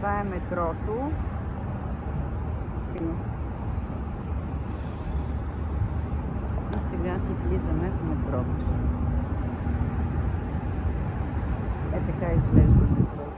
Това е метрото. И сега си влизаме в метрото. Е, така изглежда метрото.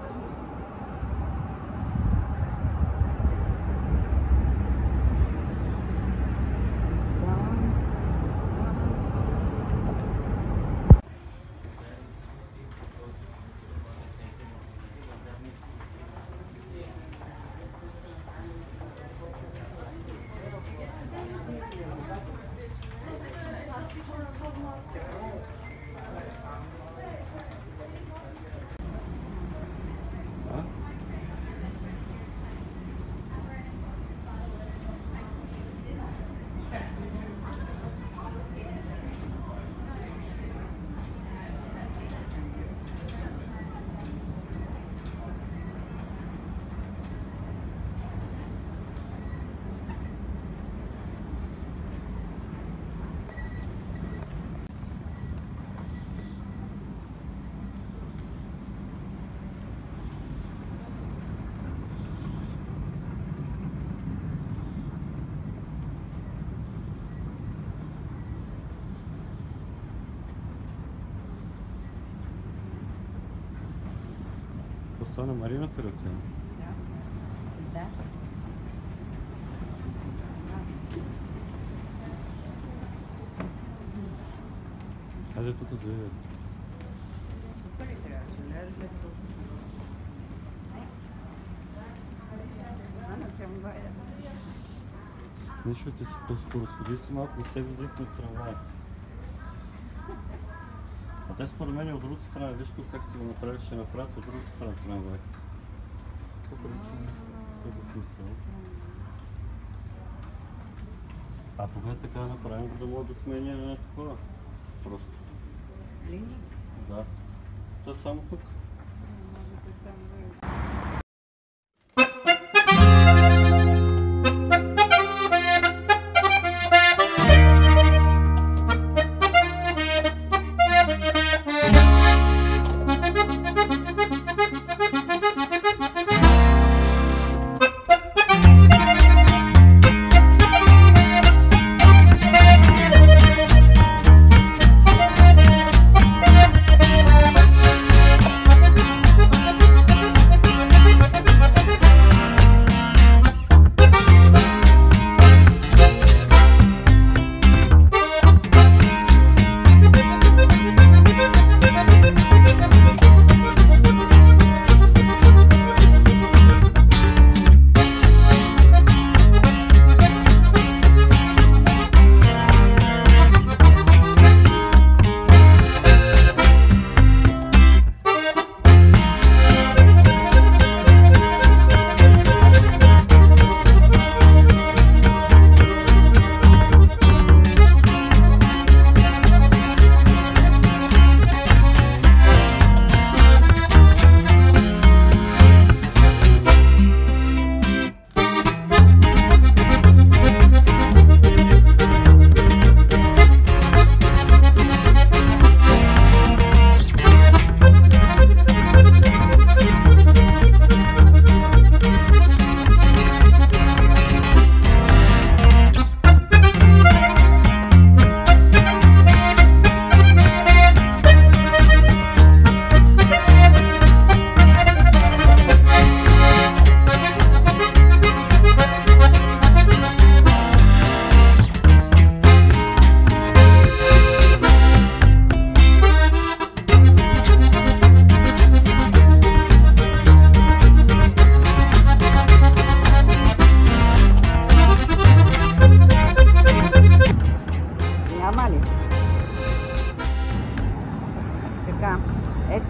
Това на Марината ли отива? Да. Хайде тук да заведем. Тук ли трябваше? Не, тук. На трамвая. Нищо ти си по-скоро сходи си малко, не се виждахме в трамвая. А те според мен от другата страна, виж тук как си го направили, ще направят от другата страна трамвай. По-причина, какъв е смисъл. А тук е така направен, за да мога да сменя такова. Просто. Линии? Да. Това е само тук. Може би само да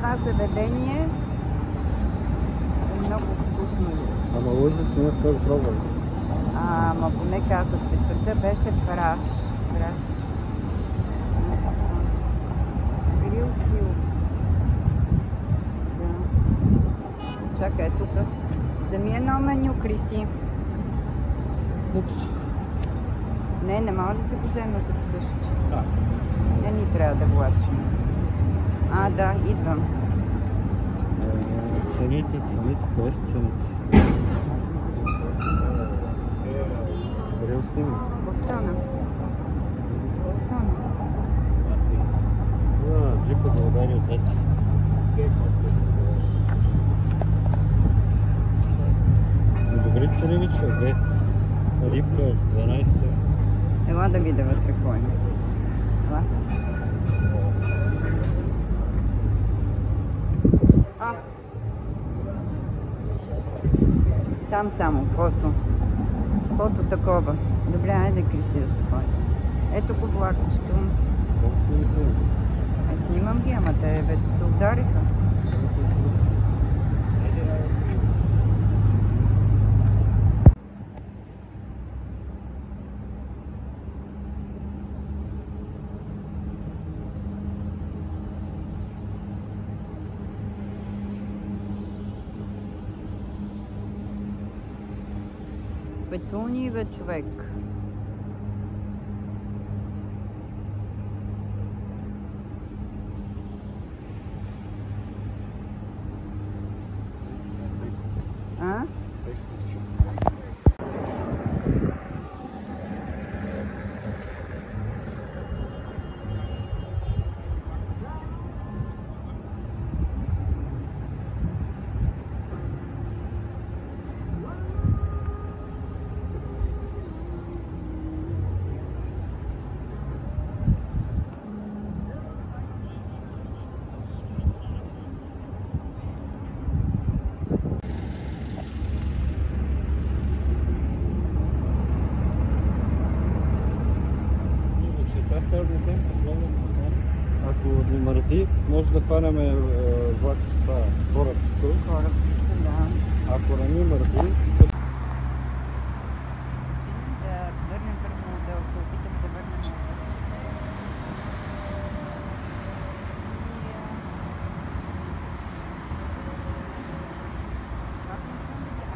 това заведение е много вкусно. Ама лъжеш, ние сме го пробвали. Ама поне казах, вечерта беше фраш. Грил чил. Да. Чакай тук. Вземи едно меню, Криси. Не мога да се го взема за вкъщи. Да. Не ни трябва да влачим. Да, идвам. Цените, 20 цените. Къде снимам? Остана. Остана. Джипа да удари отзад. Добри цени, че бе. Рибка с 12. Ела да видя вътре кой е. Ела. Там само фото. Фото такова. Добре, айде Криси да се ходи. Ето го влакчето. Снимам ги, ама те вече се удариха. Петуни, бе, човек. А? Ако ни мързи, може да хванем влакчета, корабчето. Корабчето, да. Ако не ни мързи, Да върнем първо, да се опитам да върнем.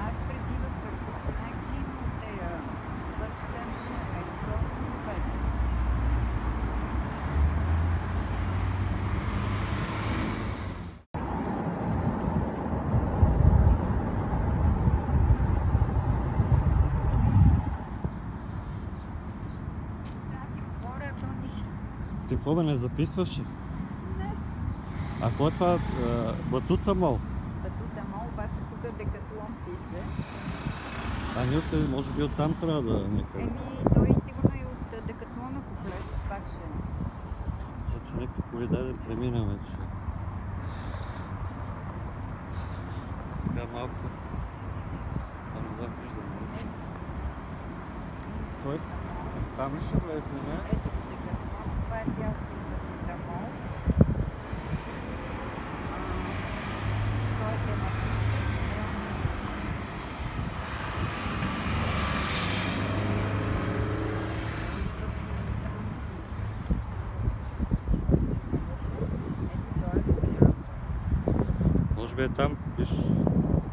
Аз преди в Кърпук знаех, че има от тея влакчета не ти намери. То не го веде. ти какво да не записваш? Не. А какво е това? Батута мол? Батута мол, обаче тук Декатлон пише. А ние може би оттам трябва да някъде. Той сигурно и от Декатлон, ако влезеш, пак ще е. Значи някакви коли да преминем вече. Сега малко. Това не знам, виждам. Тоест, там ли ще влезнем? Ето го Декатлон, това е цялото Батута мол. Той е тематичен. Може би е там, виж.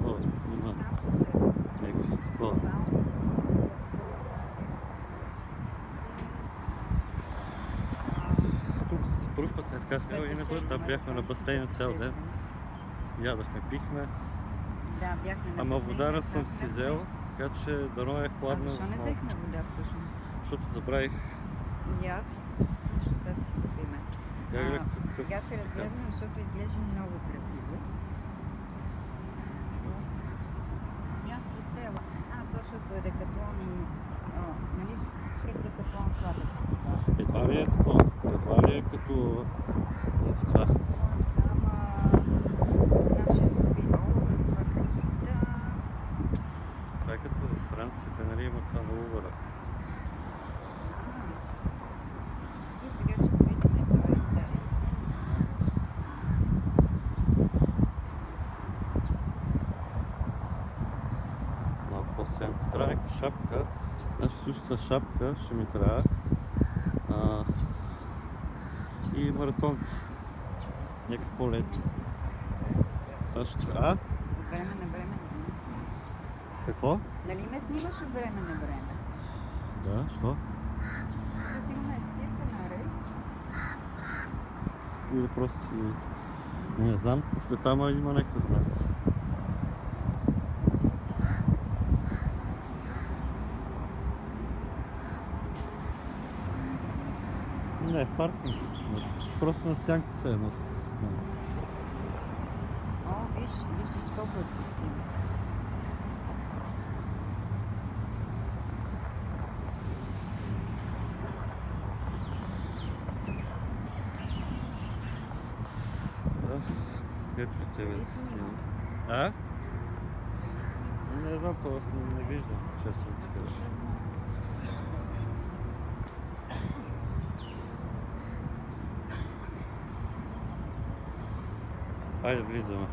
О, има някакви такова. Тук за първ път е така, иначе там бяхме на басейна цял ден. Ядахме, пихме. Да, бяхме на Ама басейна, вода не съм там си бяхме. взел, така че дано е хладно. А защо не малко. взехме вода всъщност? Защото забравих. И аз. Защо сега си купиме? Какъв? Сега ще разгледаме, защото изглежда много красиво. Някаква стела. То защото е Декатлон и... нали? Пред Декатлон това да. Едва ли е такова? Едва ли е като в това? Нашия София. Това красота. Това е като във Франция, нали има това на Лувъра. И сега ще видим това е интересно. Малко по-сянка. Трябва някаква шапка. Значи същата шапка ще ми трябва. И маратонки. Някакъв по-летни. Това ще трябва. От време на време да ме снимаш. Какво? Нали ме снимаш от време на време? Да, що? Да снимаме спирка на рейд. Или просто си... Не знам, там има някакъв знак. Не, паркинг. Просто на сянка се едно. О, виж колко е красиво. Ето ще тебе снимам. А? Не знам, това не виждам, честно ти кажа. Хайде, влизаме.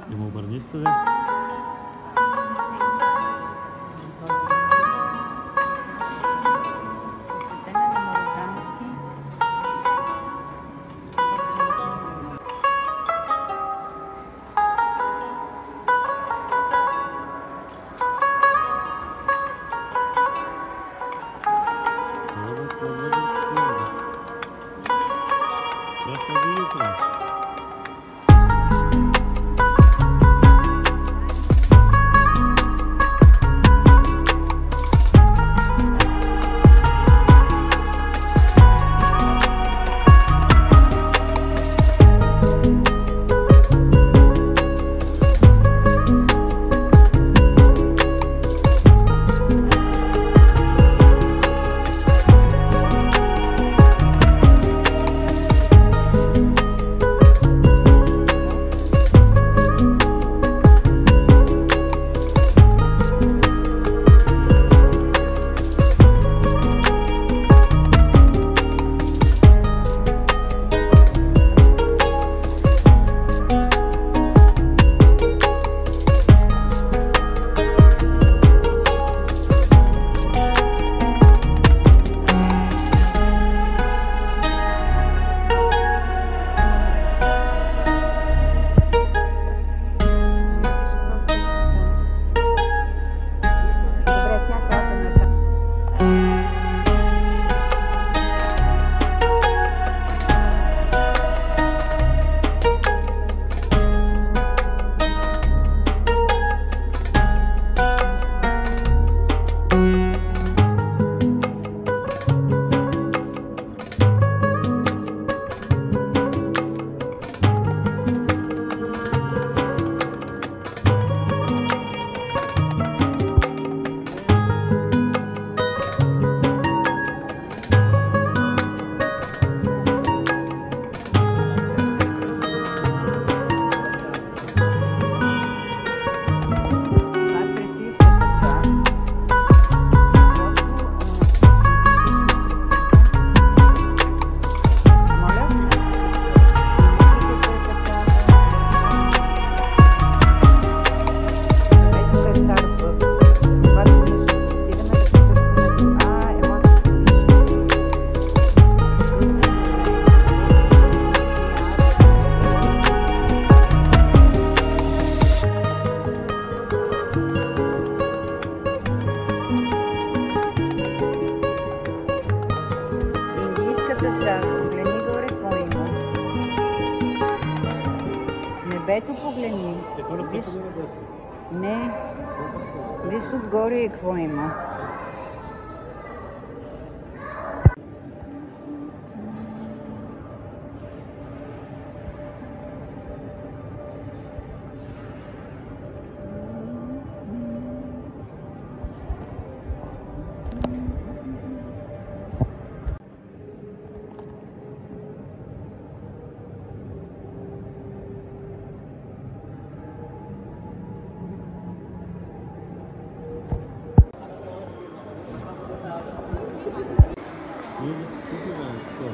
Да му обърни се, да? Посветена на Марогански. Небето погледни. Виж. Не. Виж отгоре какво има. Ние да си купим това.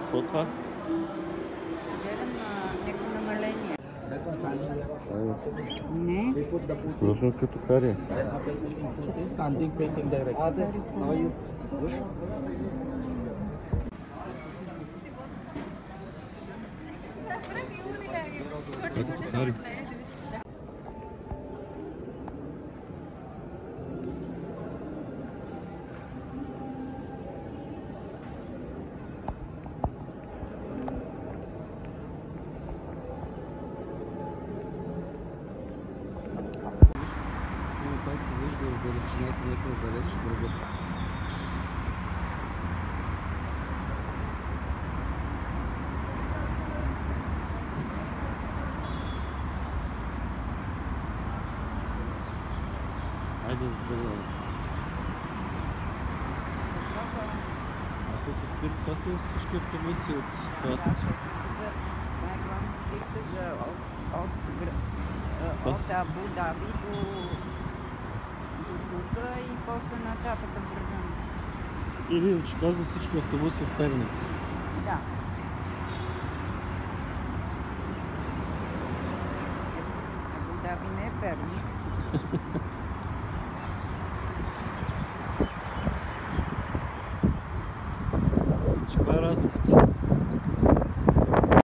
Какво е това? Гледам някакво намаление. Айде. Не. Точно като Хария. Като Хари. се вижда в далечината, някъде далеч друга. Айде да тръгваме. А тук спирка, това са всички автобуси от това. Да, защото тук това е главна спирка за от Абу Даби до тук и после нататък града. Или иначе казвам всички автобуси в Перник. Да. Абу Даби не е Перник. Че каква е разликата?